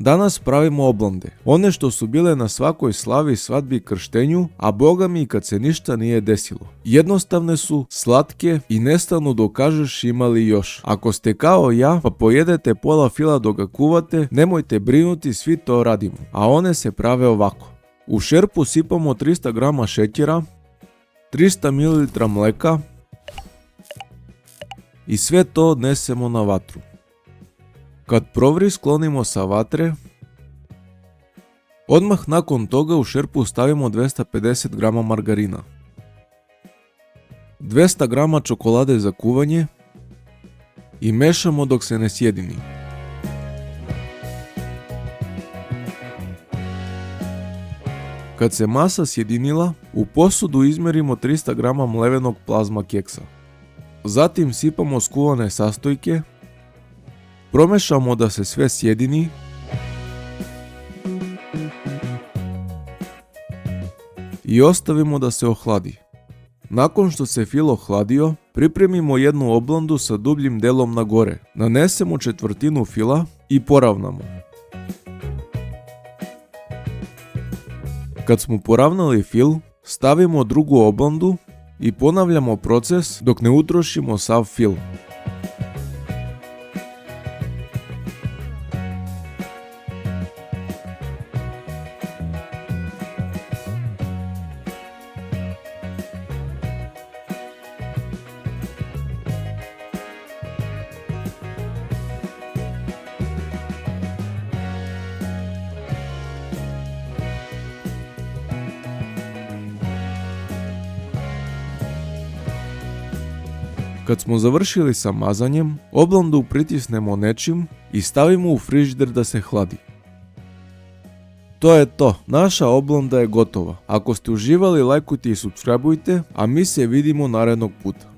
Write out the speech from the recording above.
Danas pravimo oblande, one što su bile na svakoj slavi, svadbi i krštenju, a boga mi kad se ništa nije desilo. Jednostavne su, slatke i ne stanu dok kažeš ima li još. Ako ste kao ja pa pojedete pola fila dok ga kuvate, nemojte brinuti, svi to radimo, a one se prave ovako. U šerpu sipamo 300 grama šećera, 300 ml mleka i sve to odnesemo na vatru. Kad provri sklonimo sa vatre, odmah nakon toga u šerpu stavimo 250 grama margarina, 200 grama čokolade za kuvanje i mešamo dok se ne sjedini. Kad se masa sjedinila, u posudu izmjerimo 300 grama mlevenog plazma keksa. Zatim sipamo skuvane sastojke, promešamo da se sve sjedini i ostavimo da se ohladi. Nakon što se fil ohladio, pripremimo jednu oblandu sa dubljim delom na gore, nanesemo četvrtinu fila i poravnamo. Kad smo poravnali fil, stavimo drugu oblandu i ponavljamo proces dok ne utrošimo sav fil. Kad smo završili sa mazanjem, oblandu pritisnemo nečim i stavimo u frižider da se hladi. To je to, naša oblanda je gotova. Ako ste uživali, lajkujte i subscribeujte, a mi se vidimo narednog puta.